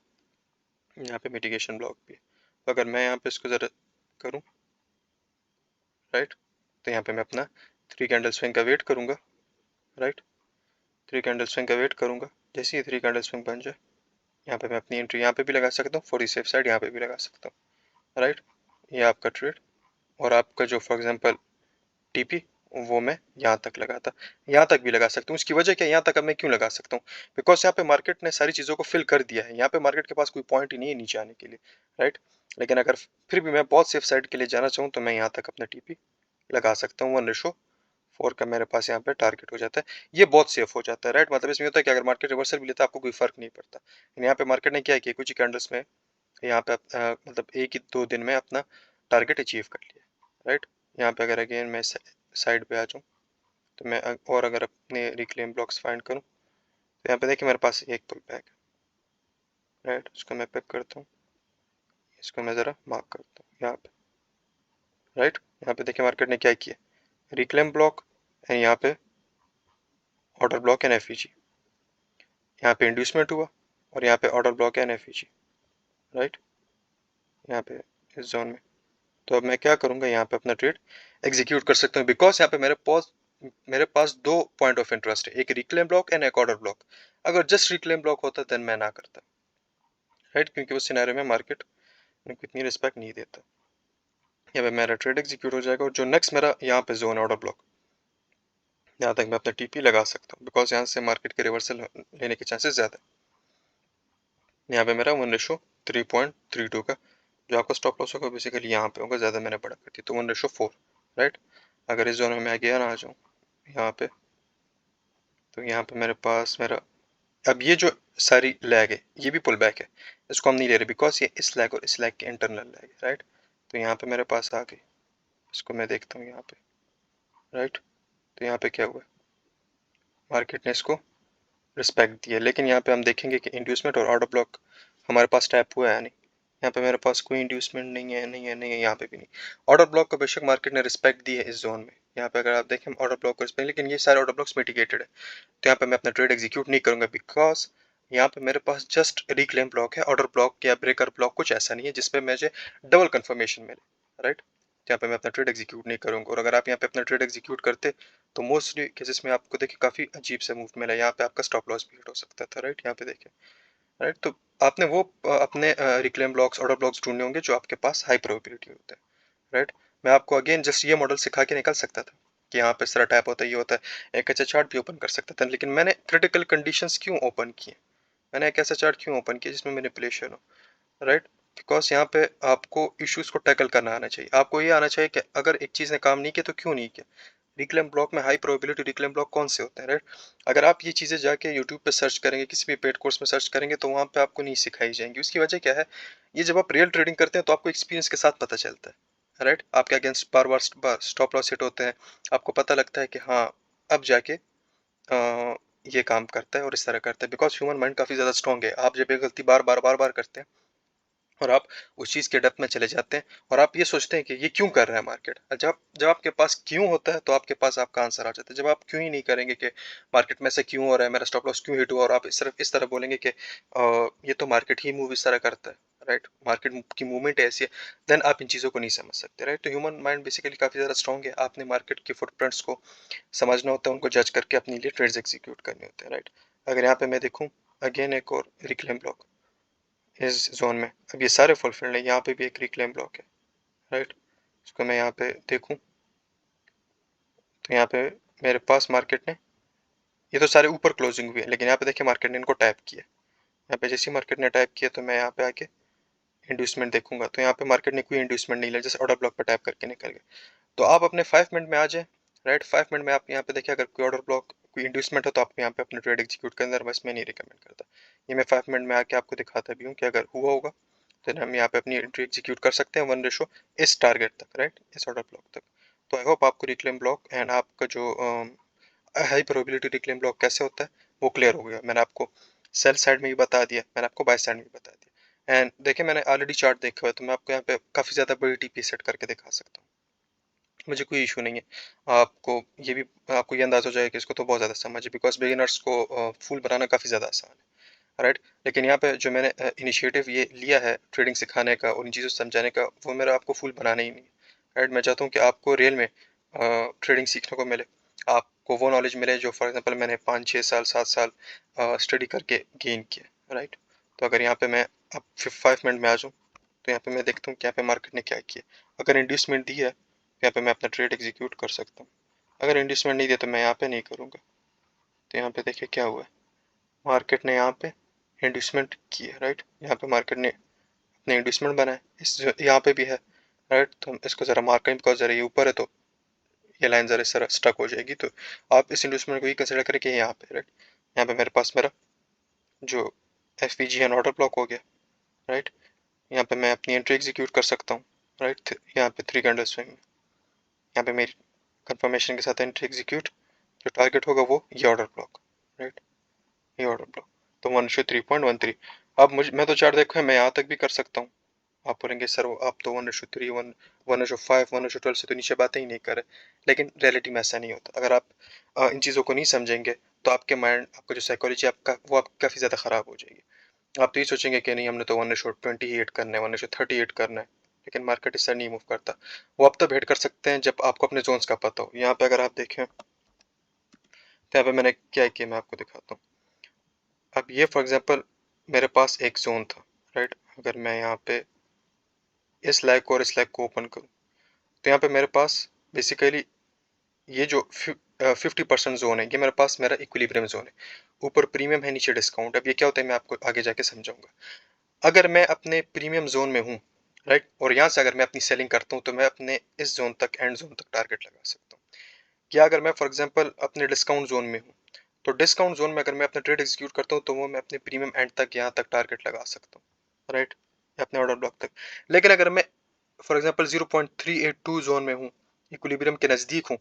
यहाँ पे मिटिगेशन ब्लॉक भी है। तो अगर मैं यहाँ पे इसको ज़रा करूँ, राइट, तो यहाँ पे मैं अपना 3 कैंडल स्विंग का वेट करूँगा, राइट। 3 कैंडल स्विंग का वेट करूँगा, जैसे ही 3 कैंडल स्विंग बन जाए, यहाँ पे मैं अपनी एंट्री यहाँ पे भी लगा सकता हूँ, फॉर दी सेफ साइड यहाँ पे भी लगा सकता हूँ, राइट। ये आपका ट्रेड, और आपका जो फॉर एग्जांपल टीपी वो मैं यहाँ तक लगाता, यहाँ तक भी लगा सकता हूँ। इसकी वजह क्या है, यहाँ तक अब मैं क्यों लगा सकता हूँ, बिकॉज यहाँ पे मार्केट ने सारी चीज़ों को फिल कर दिया है, यहाँ पे मार्केट के पास कोई पॉइंट ही नहीं है नीचे आने के लिए, राइट। लेकिन अगर फिर भी मैं बहुत सेफ साइड के लिए जाना चाहूँ तो मैं यहाँ तक अपना टीपी लगा सकता हूँ, 1:4 का मेरे पास यहाँ पे टारगेट हो जाता है, ये बहुत सेफ हो जाता है, राइट। मतलब इसमें होता है कि अगर मार्केट रिवर्सल भी लेता है आपको कोई फर्क नहीं पड़ता। लेकिन यहाँ पे मार्केट ने क्या किया, कुछ ही कैंडल्स में यहाँ पे मतलब एक ही 2 दिन में अपना टारगेट अचीव कर लिया, राइट। यहाँ पे अगर अगेन मैं साइड पे आ जाऊँ, तो मैं और अगर अपने रिक्लेम ब्लॉक्स फाइंड करूँ, तो यहाँ पे देखिए मेरे पास एक पुल बैक है, राइट। उसको मैं पिक करता हूँ, इसको मैं ज़रा मार्क करता हूँ यहाँ पे, राइट। यहाँ पे देखिए मार्केट ने क्या किया, रिक्लेम ब्लॉक एंड यहाँ पे ऑर्डर ब्लॉक एंड एफईजी, यहाँ पे इंड्यूसमेंट हुआ, और यहाँ पे order block and FEG, right, यहाँ पे इस जोन में। तो अब मैं क्या करूँगा, यहाँ पे अपना ट्रेड एग्जीक्यूट कर सकता हूँ, बिकॉज यहाँ पे मेरे पास मेरे पास दो पॉइंट ऑफ इंटरेस्ट है, एक रिक्लेम ब्लॉक एंड एक ऑर्डर ब्लॉक। अगर जस्ट रिक्लेम ब्लॉक होता देन मैं ना करता, राइट, क्योंकि उस सिनेरियो में मार्केट मेरे को इतनी रिस्पेक्ट नहीं देता। यहाँ पे मेरा ट्रेड एग्जीक्यूट हो जाएगा और जो नेक्स्ट मेरा यहाँ पे जोन है ऑर्डर ब्लॉक, यहाँ तक मैं अपना टीपी लगा सकता हूँ बिकॉज यहाँ से मार्केट के रिवर्सल लेने के चांसेस ज़्यादा है। यहाँ पे मेरा 1:3.32 का जो आपका स्टॉप लॉस होगा बेसिकली यहाँ पे होगा, ज़्यादा मैंने बड़ा कर दिया तो 1:4, राइट। अगर इस जोन में मैं अगेन आ जाऊँ यहाँ पे, तो यहाँ पे मेरे पास मेरा अब ये जो सारी लैग है ये भी पुल बैक है, इसको हम नहीं ले रहे बिकॉज ये इस लैग और इस लैग के इंटरनल लैग है, राइट। तो यहाँ पे मेरे पास आ गई, इसको मैं देखता हूँ यहाँ पे, राइट। तो यहाँ पे क्या हुआ, मार्केट ने इसको रिस्पेक्ट दिया, लेकिन यहाँ पे हम देखेंगे कि इंड्यूसमेंट और ऑर्डर ब्लॉक हमारे पास टैप हुआ है नहीं। यहाँ पे मेरे पास कोई इंड्यूसमेंट नहीं है, नहीं है, नहीं है, यहाँ पे भी नहीं। ऑर्डर ब्लॉक को बेशक मार्केट ने रिस्पेक्ट दी है इस जोन में, यहाँ पे अगर आप देखें ऑर्डर ब्लॉक को रिस्पेक्ट, लेकिन ये सारे ऑर्डर ब्लॉक्स मिटिगेटेड है, तो यहाँ पे मैं अपना ट्रेड एग्जीक्यूट नहीं करूंगा बिकॉज यहाँ पे मेरे पास जस्ट रिक्लेम ब्लॉक है, ऑर्डर ब्लॉक या ब्रेकर ब्लॉक कुछ ऐसा नहीं है जिसपे मुझे डबल कंफर्मेशन मिले, राइट। यहाँ पे मैं अपना ट्रेड एग्जीक्यूट नहीं करूंगा, और अगर आप यहाँ पे अपना ट्रेड एग्जीक्यूट करते तो मोस्टली केसेस में आपको देखिए काफ़ी अजीब से मूव मिला, यहाँ पे आपका स्टॉप लॉस भी हिट हो सकता था, राइट। यहाँ पे देखिए, राइट। तो आपने वो अपने रिक्लेम ब्लॉक्स ऑर्डर ब्लॉक्स ढूंढने होंगे जो आपके पास हाई प्रोबेबिलिटी होते हैं, राइट। मैं आपको अगेन जस्ट ये मॉडल सिखा के निकल सकता था कि यहाँ पे इस तरह टैप होता है, ये होता है, एक अच्छा चार्ट भी ओपन कर सकता था, लेकिन मैंने क्रिटिकल कंडीशंस क्यों ओपन किए, मैंने एक ऐसा चार्ट क्यों ओपन किया जिसमें मैनिपुलेशन हो, राइट। बिकॉज यहाँ पे आपको इश्यूज को टैकल करना आना चाहिए, आपको ये आना चाहिए कि अगर एक चीज़ ने काम नहीं किया तो क्यों नहीं किया। रिक्लेम ब्लॉक में हाई प्रोबेबिलिटी रिक्लेम ब्लॉक कौन से होते हैं, राइट। अगर आप ये चीज़ें जाके यूट्यूब पे सर्च करेंगे, किसी भी पेड कोर्स में सर्च करेंगे, तो वहाँ पे आपको नहीं सिखाई जाएंगी। उसकी वजह क्या है, ये जब आप रियल ट्रेडिंग करते हैं तो आपको एक्सपीरियंस के साथ पता चलता है, राइट। आपके अगेंस्ट बार बार स्टॉप लॉस हिट होते हैं, आपको पता लगता है कि हाँ अब जाके ये काम करता है और इस तरह करता है, बिकॉज ह्यूमन माइंड काफ़ी ज़्यादा स्ट्रॉन्ग है। आप जब ये गलती बार बार करते हैं और आप उस चीज़ के डेप्थ में चले जाते हैं और आप ये सोचते हैं कि ये क्यों कर रहा है मार्केट, जब जब आपके पास क्यों होता है तो आपके पास आपका आंसर आ जाता है। जब आप क्यों ही नहीं करेंगे कि मार्केट में से क्यों हो रहा है, मेरा स्टॉप लॉस क्यों हिट हुआ, और आप इस तरह बोलेंगे कि ये तो मार्केट ही मूव इस तरह करता है, राइट, मार्केट की मूवमेंट ऐसी है, देन आप इन चीज़ों को नहीं समझ सकते, राइट। तो ह्यूमन माइंड बेसिकली काफ़ी ज़्यादा स्ट्रॉन्ग है, आपने मार्केट के फुटप्रिंट्स को समझना होता है, उनको जज करके अपने लिए ट्रेड्स एग्जीक्यूट करने होते हैं, राइट। अगर यहाँ पे मैं देखूँ अगेन एक और रिक्लेम ब्लॉक इस जोन में, अब ये सारे फुलफिल्ड है, यहाँ पे भी एक रिक्लेम ब्लॉक है, राइट। इसको मैं यहाँ पे देखूँ तो यहाँ पे मेरे पास मार्केट ने, ये तो सारे ऊपर क्लोजिंग हुई है, लेकिन यहाँ पे देखिए मार्केट ने इनको टैप किया, यहाँ पे जैसे मार्केट ने टैप किया तो मैं यहाँ पे आके इंड्यूसमेंट देखूंगा, तो यहाँ पे मार्केट ने कोई इंड्यूसमेंट नहीं लिया, जैसे ऑर्डर ब्लॉक पर टैप करके निकल गया। तो आप अपने 5 मिनट में आ जाए, राइट, 5 मिनट में आप यहाँ पे देखिए अगर कोई ऑर्डर ब्लॉक कोई इंड्यूसमेंट हो तो आप यहाँ पे अपने ट्रेड एग्जीक्यूट के अंदर, बस मैं नहीं रिकमेंड करता। ये मैं 5 मिनट में आके आपको दिखाता भी हूँ कि अगर हुआ होगा तो हम यहाँ पे अपनी एंट्री एग्जीक्यूट कर सकते हैं 1 रेशो इस टारगेट तक, राइट, इस ऑर्डर ब्लॉक तक। तो आई होप आपको रिक्लेम ब्लॉक एंड आपका जो हाई प्रोबेबिलिटी रिक्लेम ब्लॉक कैसे होता है वो क्लियर हो गया। मैंने आपको सेल साइड में भी बता दिया, मैंने आपको बाय साइड में भी बता दिया, एंड देखिए मैंने ऑलरेडी चार्ट देखा हुआ है, तो मैं आपको यहाँ पे काफ़ी ज़्यादा बड़ी टीपी सेट करके दिखा सकता हूँ, मुझे कोई इशू नहीं है। आपको ये भी आपको ये अंदाज़ हो जाएगा कि इसको तो बहुत ज़्यादा समझ है, बिकॉज बिगिनर्स को फूल बनाना काफ़ी ज़्यादा आसान है, राइट। लेकिन यहाँ पे जो मैंने इनिशिएटिव ये लिया है ट्रेडिंग सिखाने का और इन चीज़ों से समझाने का, वो मेरा आपको फूल बनाना ही नहीं है, राइट। मैं चाहता हूँ कि आपको रियल में ट्रेडिंग सीखने को मिले, आपको वो नॉलेज मिले जो फॉर एग्जांपल मैंने 5 6 साल 7 साल स्टडी करके गेन किया, राइट। तो अगर यहाँ पे मैं अब 5 मिनट में आ जाऊँ तो यहाँ पे मैं देखता हूँ कि यहाँ पे मार्केट ने क्या किया। अगर इंड्यूसमेंट दी है तो यहाँ पे मैं अपना ट्रेड एग्जीक्यूट कर सकता हूँ, अगर इंड्यूसमेंट नहीं दिया तो मैं यहाँ पे नहीं करूँगा। तो यहाँ पे देखिए क्या हुआ है, मार्केट ने यहाँ पे इंड्यूसमेंट की है, राइट। यहाँ पे मार्केट ने अपने इंड्यूसमेंट बनाए, इस यहाँ पे भी है, राइट। तो हम इसको ज़रा मार्क करें बिकॉज ज़रा ये ऊपर है तो ये लाइन ज़रा इस तरह स्टक हो जाएगी, तो आप इस इंड्यूसमेंट को ये कंसिडर करें कि यहाँ पे, राइट। यहाँ पे मेरे पास मेरा जो F P G N order block हो गया, राइट। यहाँ पे मैं अपनी एंट्री एग्जीक्यूट कर सकता हूँ, राइट। यहाँ पे 3 कैंडल स्विंग में यहाँ पे मेरी कंफर्मेशन के साथ एंट्री एग्जीक्यूट, जो टारगेट होगा वो ये ऑर्डर ब्लॉक, राइट, ये ऑर्डर ब्लॉक। तो 1:3.13। अब मुझे मैं तो चार्ट देखो है, मैं यहाँ तक भी कर सकता हूँ। आप बोलेंगे सर आप तो 1:3 1:5 1:12 से तो नीचे बातें ही नहीं कर रहे, लेकिन रियलिटी में ऐसा नहीं होता। अगर आप इन चीज़ों को नहीं समझेंगे तो आपके माइंड आपका जो साइकोलॉजी आपका वो आप काफ़ी ज़्यादा ख़राब हो जाएगी। आप तो ये सोचेंगे कि नहीं हमने तो 1:28 करना है 1:38 करना है, लेकिन मार्केट इससे नहीं मूव करता। वो आप तब हेड कर सकते हैं जब आपको अपने जोन्स का पता हो। यहाँ पे अगर आप देखें तो यहाँ पे मैंने क्या किया मैं आपको दिखाता हूँ। अब ये फॉर एग्जांपल मेरे पास एक जोन था, राइट। अगर मैं यहाँ पे इस लाइक को और इस लाइक को ओपन करूँ तो यहाँ पे मेरे पास बेसिकली ये जो 50% जोन है ये मेरे पास मेरा इक्विलिब्रियम जोन है। ऊपर प्रीमियम है, नीचे डिस्काउंट। अब ये क्या होता है मैं आपको आगे जाके समझाऊंगा। अगर मैं अपने प्रीमियम जोन में हूँ, राइट, और यहाँ से अगर मैं अपनी सेलिंग करता हूँ तो मैं अपने इस जोन तक, एंड जोन तक टारगेट लगा सकता हूँ। या अगर मैं फॉर एग्जांपल अपने डिस्काउंट जोन में हूँ तो डिस्काउंट जोन में अगर मैं अपना ट्रेड एग्जीक्यूट करता हूँ तो वो मैं अपने प्रीमियम एंड तक, यहाँ तक टारगेट लगा सकता हूँ, राइट, अपने ऑर्डर ब्लॉक तक। लेकिन अगर मैं फॉर एग्जांपल 0.382 जोन में हूँ, इक्विलिब्रियम के नज़दीक हूँ,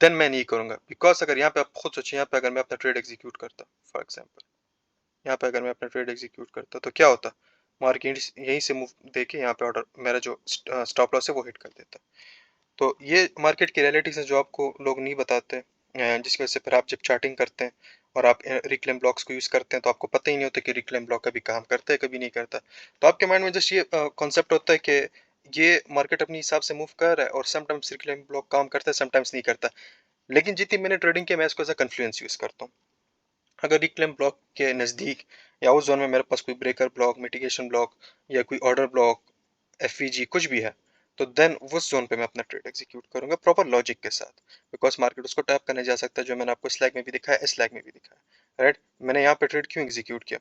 देन मैं नहीं करूँगा। बिकॉज अगर यहाँ पे आप खुद सोचिए, यहाँ पे अगर मैं अपना ट्रेड एग्जीक्यूट करता फॉर एग्जांपल, यहाँ पे अगर मैं अपना ट्रेड एग्जीक्यूट करता तो क्या होता, मार्केट यहीं से मूव देके यहाँ पे ऑर्डर मेरा जो स्टॉप लॉस है वो हिट कर देता। तो ये मार्केट की रियलिटीज है जो आपको लोग नहीं बताते, जिसकी वजह से फिर आप जब चार्टिंग करते हैं और आप रिक्लेम ब्लॉक्स को यूज़ करते हैं तो आपको पता ही नहीं होता कि रिक्लेम ब्लॉक कभी काम करता है कभी नहीं करता। तो आपके माइंड में जस्ट ये कॉन्सेप्ट होता है कि ये मार्केट अपने हिसाब से मूव कर रहा है और समटाइम्स रिक्लेम ब्लॉक काम करता है, समटाइम्स नहीं करता। लेकिन जितनी मैंने ट्रेडिंग की मैं इसको एज अ कन्फ्लुएंस यूज़ करता हूँ। अगर रिक्लेम ब्लॉक के नज़दीक या उस जोन में मेरे पास कोई ब्रेकर ब्लॉक, मिटिगेशन ब्लॉक या कोई ऑर्डर ब्लॉक, एफवीजी कुछ भी है, तो देन उस जोन पे मैं अपना ट्रेड एग्जीक्यूट करूंगा प्रॉपर लॉजिक के साथ। बिकॉज मार्केट उसको टैप करने जा सकता है, जो मैंने आपको स्लैग में भी दिखाया, इस स्लैग में भी दिखाया, राइट। मैंने यहाँ पे ट्रेड क्यों एग्जीक्यूट किया,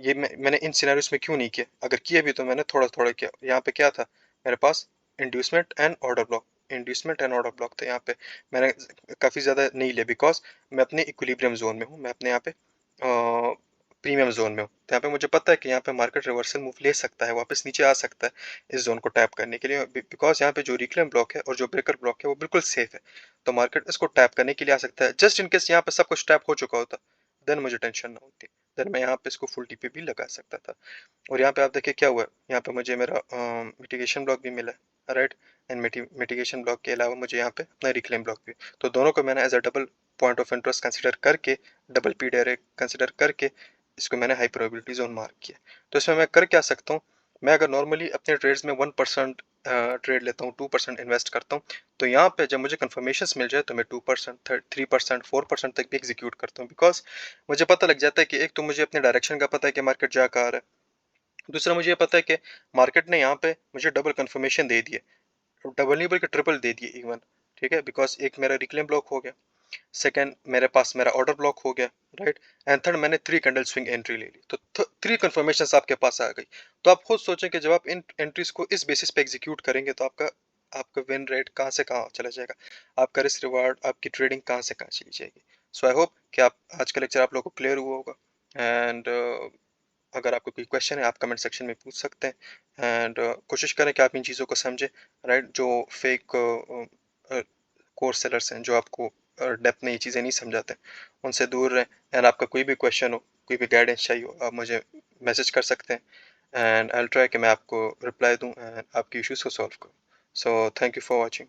ये मैंने इन सिनेरियोस में क्यों नहीं किया, अगर किया भी तो मैंने थोड़ा थोड़ा किया। यहाँ पे क्या था मेरे पास, inducement and order block, inducement and order block थे। यहाँ पे मैंने काफ़ी ज़्यादा नहीं लिया बिकॉज मैं अपने इक्विलिब्रियम जोन में हूँ, मैं अपने यहाँ पे प्रीमियम जोन में हूँ। तो यहाँ पे मुझे पता है कि यहाँ पे मार्केट रिवर्सल मूव ले सकता है, वापस नीचे आ सकता है इस जोन को टैप करने के लिए। बिकॉज यहाँ पे जो रिक्लेम ब्लॉक है और जो ब्रेकर ब्लॉक है वो बिल्कुल सेफ है, तो मार्केट इसको टैप करने के लिए आ सकता है। जस्ट इन केस यहाँ पे सब कुछ टैप हो चुका होता, देन मुझे टेंशन ना होती, देन मैं यहाँ पे इसको फुल टीपी भी लगा सकता था। और यहाँ पे आप देखिए क्या हुआ, यहाँ पे मुझे मेरा मिटिगेशन ब्लॉक भी मिला, राइट। एंड मिटिगेशन ब्लॉक के अलावा मुझे यहाँ पे अपना रिक्लेम ब्लॉक भी। तो दोनों को मैंने as a double point of interest consider करके, डबल पी डायरेक्ट कंसिडर करके इसको मैंने हाई प्रोबेबिलिटी जोन मार्क किया। तो इसमें मैं कर क्या सकता हूँ, मैं अगर नॉर्मली अपने ट्रेड्स में 1% ट्रेड लेता हूँ, 2% इन्वेस्ट करता हूँ, तो यहाँ पे जब मुझे कन्फर्मेशन मिल जाए तो मैं 2%, 3%, 4% तक भी एग्जीक्यूट करता हूँ। बिकॉज मुझे पता लग जाता है कि एक तो मुझे अपने डायरेक्शन का पता है कि मार्केट जा कहाँ रहा है, दूसरा मुझे ये पता है कि मार्केट ने यहाँ पे मुझे डबल कन्फर्मेशन दे दिए, डबल नहीं बल्कि ट्रिपल दे दिए इवन, ठीक है। बिकॉज एक मेरा रिक्लेम ब्लॉक हो गया, सेकंड मेरे पास मेरा ऑर्डर ब्लॉक हो गया, राइट, एंड थर्ड मैंने 3 कैंडल स्विंग एंट्री ले ली, तो 3 कंफर्मेशन आपके पास आ गई। तो आप खुद सोचें कि जब आप इन एंट्रीज को इस बेसिस पे एग्जीक्यूट करेंगे तो आपका आपका विन रेट कहाँ से कहाँ चला जाएगा, आपका रिस्क रिवार्ड, आपकी ट्रेडिंग कहाँ से कहाँ चली जाएगी। सो आई होप कि आप आज का लेक्चर आप लोगों को क्लियर हुआ होगा। एंड अगर आपको कोई क्वेश्चन है आप कमेंट सेक्शन में पूछ सकते हैं। एंड कोशिश करें कि आप इन चीज़ों को समझें, राइट। जो फेक कोर्स सेलर्स हैं जो आपको डेप्थ में ये चीज़ें नहीं समझाते, उनसे दूर रहें। एंड आपका कोई भी क्वेश्चन हो, कोई भी गाइडेंस चाहिए हो, आप मुझे मैसेज कर सकते हैं एंड आई विल ट्राई कि मैं आपको रिप्लाई दूं एंड आपकी इश्यूज़ को सॉल्व करूं। So thank you for watching.